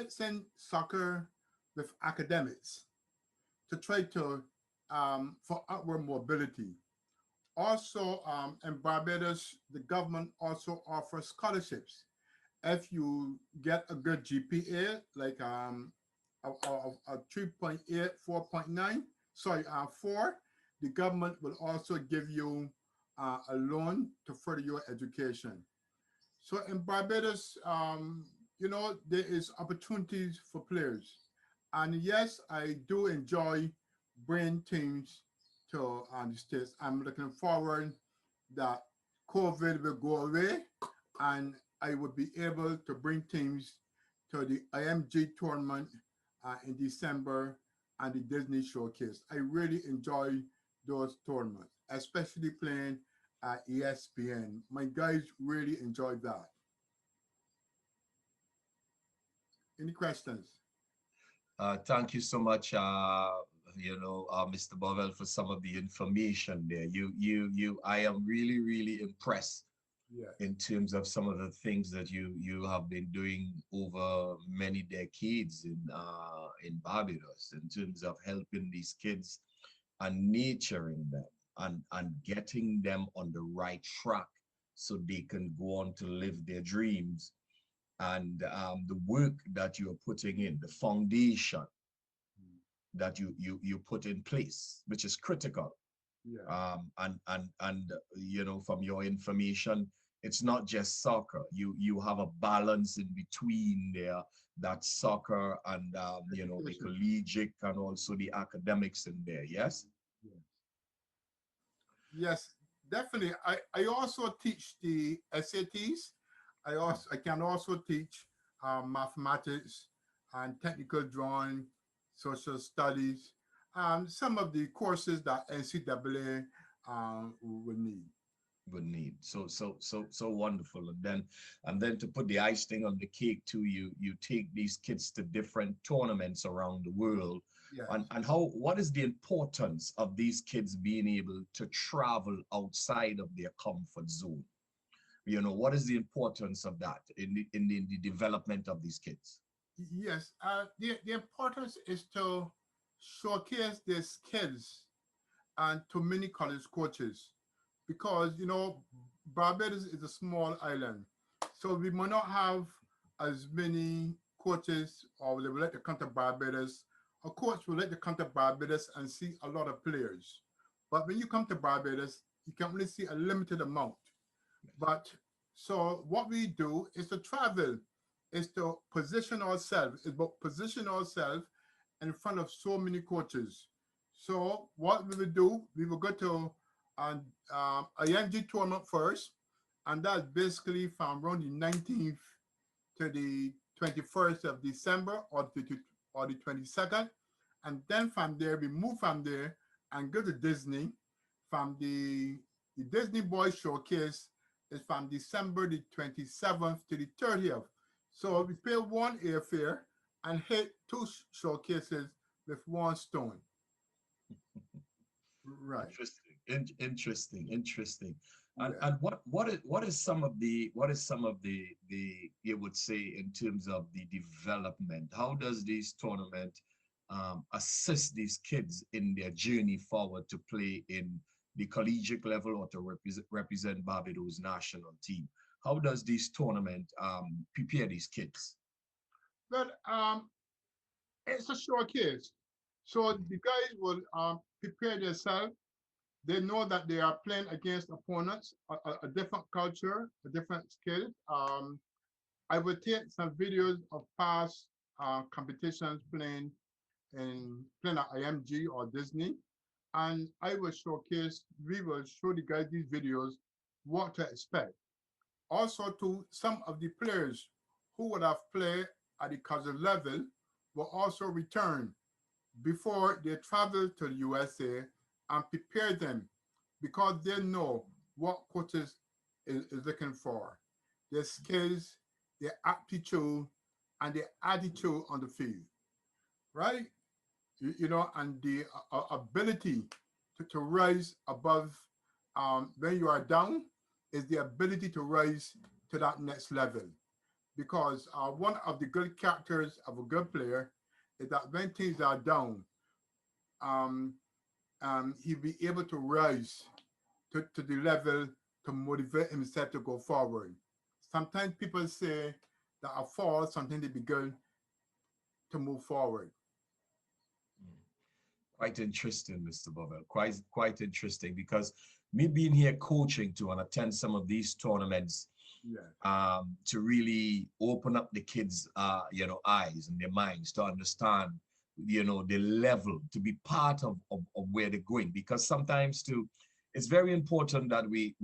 mixing soccer with academics to try to for upward mobility. Also, in Barbados, the government also offers scholarships. If you get a good GPA, like a 3.8, 4.9, sorry, 4, the government will also give you a loan to further your education. So in Barbados, you know, there is opportunities for players. And yes, I do enjoy bringing teams to the States. I'm looking forward that COVID will go away and I would be able to bring teams to the IMG tournament in December and the Disney Showcase. I really enjoy those tournaments, especially playing at ESPN. My guys really enjoyed that. Any questions? Thank you so much, Mr. Bovell, for some of the information there. I am really, really impressed Yeah. in terms of some of the things that you have been doing over many decades in Barbados, in terms of helping these kids and nurturing them and getting them on the right track so they can go on to live their dreams. And the work that you are putting in, the foundation that you put in place, which is critical. Yeah. And you know, from your information, it's not just soccer. You have a balance in between there, that soccer and you know, the collegiate and also the academics in there. Yes. Yes, yes, definitely. I also teach the SATs. I can also teach mathematics and technical drawing, social studies, some of the courses that NCAA would need. Would need. So wonderful. And then to put the icing on the cake too, you take these kids to different tournaments around the world. Yes. And what is the importance of these kids being able to travel outside of their comfort zone? You know, what is the importance of that in the development of these kids? Yes, the importance is to showcase their skills and to many college coaches because, you know, Barbados is a small island. So we might not have as many coaches or they would like to come to Barbados. A coach would like to come to Barbados and see a lot of players. But when you come to Barbados, you can only see a limited amount. But so what we do is to travel, is to position ourselves, is about position ourselves in front of so many coaches. So what we will do, we will go to a IMG tournament first, and that's basically from around the 19th to the 21st of December or the 22nd. And then from there, we move from there and go to Disney. From the Disney Boys Showcase is from December the 27th to the 30th. So we pay one airfare and hit two showcases with one stone. Right. Interesting. And Yeah. what is some of the you would say in terms of the development? How does this tournament assist these kids in their journey forward to play in the collegiate level or to represent Barbados national team? How does this tournament prepare these kids? But it's a showcase. So the guys will prepare themselves. They know that they are playing against opponents, a different culture, a different skill. I will take some videos of past competitions playing at IMG or Disney, and we will show the guys these videos, what to expect. Also, to some of the players who would have played at the cousin level will also return before they travel to the USA and prepare them because they know what coaches is looking for, their skills, their aptitude, and their attitude on the field, right? You know, and the ability to rise above when you are down is the ability to rise to that next level. because one of the good characters of a good player is that when things are down, um, he'll be able to rise to the level to motivate himself to go forward. Sometimes people say that a fall is something to be good to move forward. Quite interesting, Mr. Bovell. Quite interesting because me being here coaching to and attend some of these tournaments Yeah, to really open up the kids' eyes and their minds to understand, the level, to be part of where they're going. Because sometimes too, it's very important that we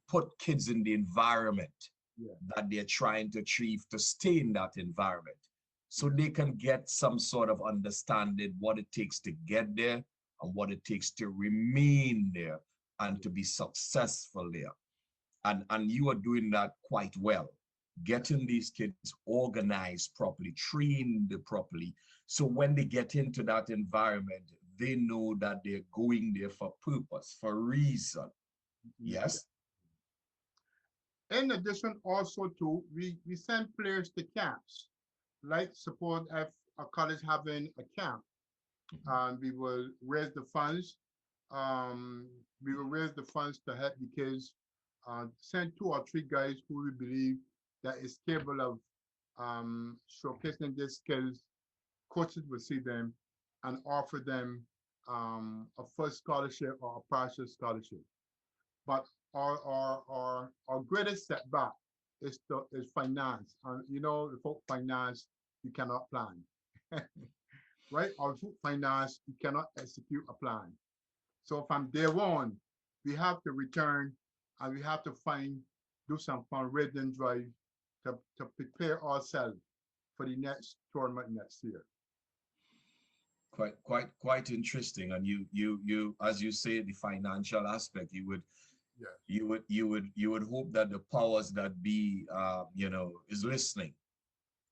put kids in the environment yeah, that they're trying to achieve to stay in that environment so yeah, they can get some sort of understanding what it takes to get there and what it takes to remain there and yeah, to be successful there. And you are doing that quite well, yeah, getting these kids organized properly, trained properly, so when they get into that environment, they know that they're going there for purpose, for reason. yeah. Yes. In addition, also too, we send players to camps. Like suppose if a college having a camp, Mhm. we will raise the funds. Um, we will raise the funds to help the kids. Send two or three guys who we believe that is capable of showcasing their skills. Coaches will see them and offer them a first scholarship or a partial scholarship. But our greatest setback is finance. And you know, without finance, you cannot plan. Right? Or without finance, you cannot execute a plan. So from day one, we have to return and we have to do some fundraising drive to prepare ourselves for the next tournament next year. Quite interesting. And you as you say, the financial aspect, Yes, you would hope that the powers that be is listening,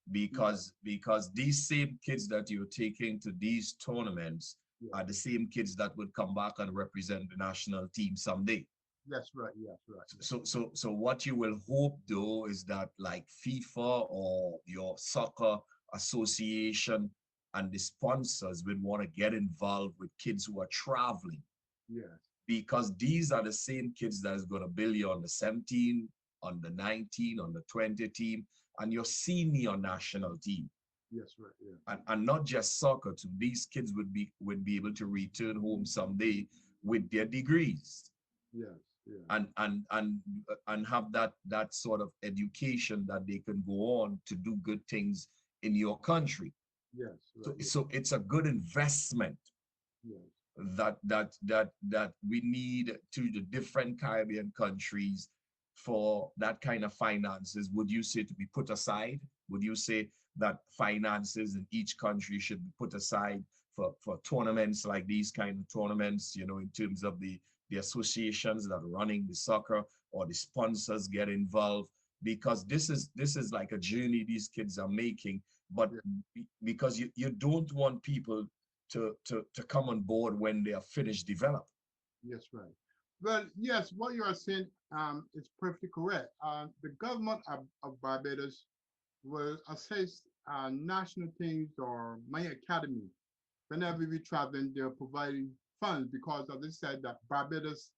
yes, because these same kids that you're taking to these tournaments yes, are the same kids that would come back and represent the national team someday. yes, right, yes, right, yes, So what you will hope though is that like FIFA or your soccer association and the sponsors would want to get involved with kids who are traveling, yes, because these are the same kids that is going to build you on the 17, on the 19, on the 20 team, and your senior national team. yes, right, yeah, And not just soccer too. These kids would be able to return home someday with their degrees yes, yeah, and have that sort of education that they can go on to do good things in your country. yes, So right, yeah, so it's a good investment yes, that we need to the different Caribbean countries for that kind of finances, would you say, to be put aside? Would you say that finances in each country should be put aside for tournaments like these kind of tournaments, in terms of the associations that are running the soccer or the sponsors get involved? Because this is like a journey these kids are making, but yeah, because you don't want people to come on board when they are finished developed. yes, right. Well, yes, what you are saying is perfectly correct. The government of Barbados will assess national teams or my academy. Whenever we traveling, they're providing funds because, as I said, that Barbados,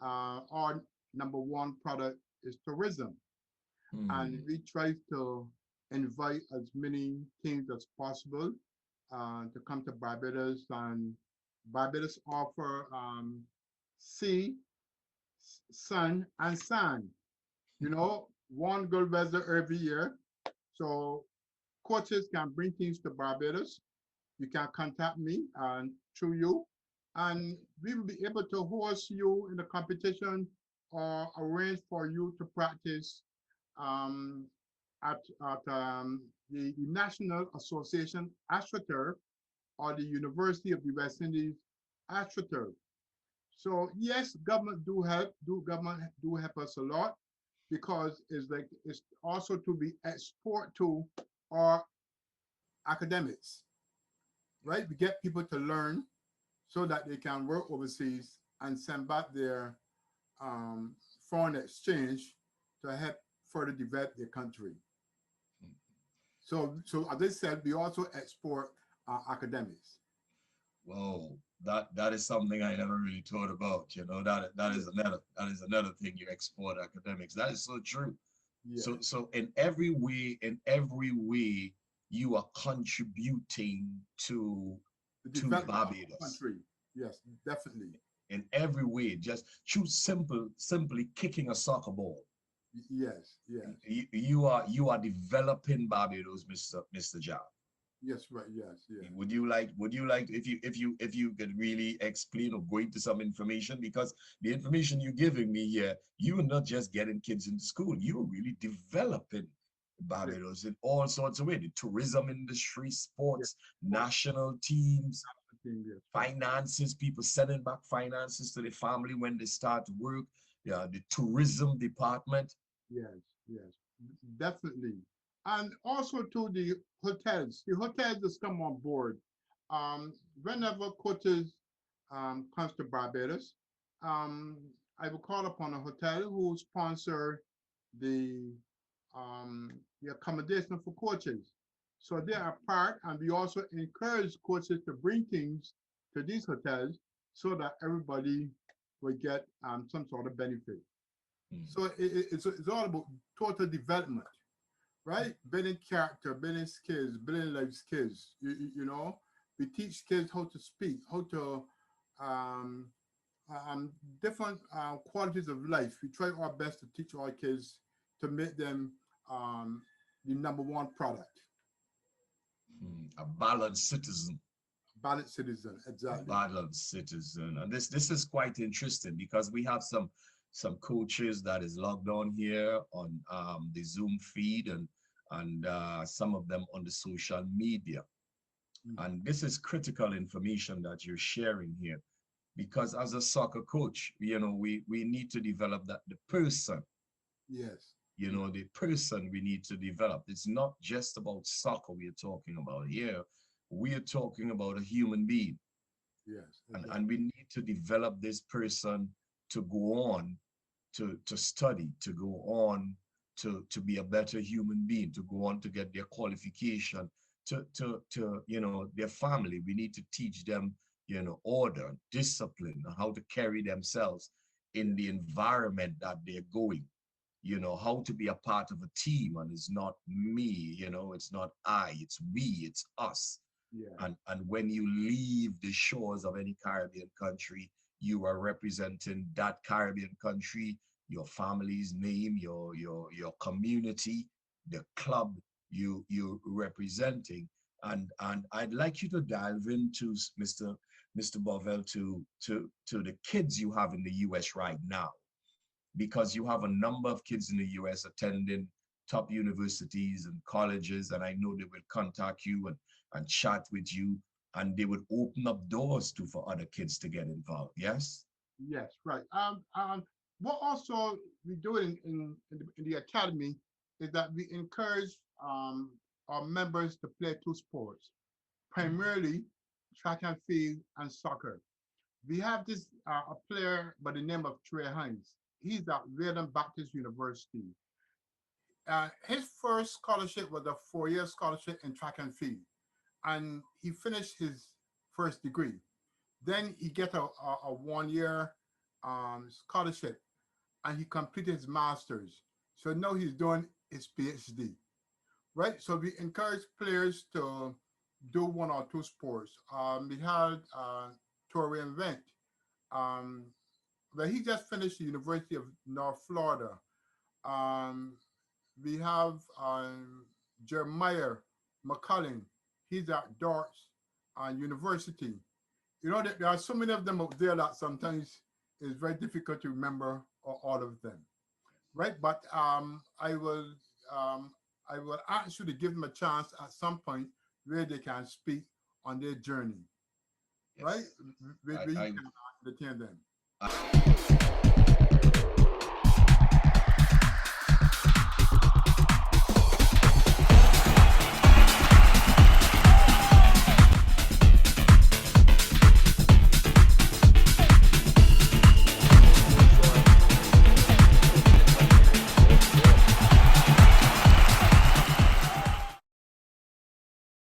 our number one product is tourism, and Hmm. we try to invite as many teams as possible to come to Barbados. And Barbados offer sea, sun, and sand. You know, one good weather every year. So coaches can bring teams to Barbados. You can contact me through you, and we will be able to host you in the competition or arrange for you to practice um, at the National Association AstroTurf or the University of the West Indies AstroTurf. So yes, government do help us a lot because it's also to be export to our academics, right? We get people to learn so that they can work overseas and send back their foreign exchange to help further develop their country. So as I said, we also export academics. Whoa, that is something I never really thought about. You know, that is another thing you export academics. That is so true. Yeah, So in every way, you are contributing the to development of the Barbados country. Yes, definitely. in every way. Just choose simply kicking a soccer ball. Yes, yes, You are developing Barbados, Mr. Job. yes, right. Yes, yeah. Would you like if you could really explain or go into some information, because the information you're giving me here, you are not just getting kids into school, you're really developing Yeah, Barbados in all sorts of ways: the tourism industry, yeah. sports, But national teams, I think yes, right. finances, people sending back finances to the family when they start to work, yeah, the tourism department. Yes, yes, definitely. And also to the hotels. The hotels just come on board. Whenever coaches comes to Barbados, um, I will call upon a hotel who sponsor the the accommodation for coaches. So they are part, and we also encourage coaches to bring things to these hotels so that everybody will get some sort of benefit. Mm. So it's all about total development, right? Building character, building skills, building life skills. You know, we teach kids how to speak, how to um, different qualities of life. We try our best to teach our kids to make them um, the number one product. A balanced citizen. Balanced citizen, exactly. Balanced citizen. And this is quite interesting, because we have some coaches that is logged on here on the Zoom feed, and some of them on the social media. Mhm. And this is critical information that you're sharing here, because as a soccer coach, we need to develop that the person, Yes, the person we need to develop. It's not just about soccer we are talking about here. We are talking about a human being, yes, and exactly. we need to develop this person to go on to study, to go on to be a better human being, to go on to get their qualification, to their family. We need to teach them, order, discipline, how to carry themselves in Yeah, the environment that they're going, how to be a part of a team. And it's not me, it's not I, it's we, it's us. yeah, And when you leave the shores of any Caribbean country, you are representing that Caribbean country, your family's name, your community, the club you're representing. And I'd like you to dive into, Mr. Bovell, to the kids you have in the US right now, because you have a number of kids in the US attending top universities and colleges, and I know they will contact you and chat with you, and they would open up doors for other kids to get involved. Yes? yes, right. What also we do in the academy is that we encourage our members to play two sports, primarily track and field and soccer. We have this a player by the name of Trey Hines. He's at Redden Baptist University. His first scholarship was a 4-year scholarship in track and field, and he finished his first degree. Then he get a 1-year scholarship, and he completed his master's. So now he's doing his PhD, right? So we encourage players to do one or two sports. We had Torian Vent, um, but he just finished the University of North Florida. Um, we have Jeremiah McCullin. He's at Darts University. You know, there are so many of them out there that sometimes it's very difficult to remember all of them, right? But um, I will ask you to give them a chance at some point where they can speak on their journey, right? Yes. Where I, you I, can entertain them. I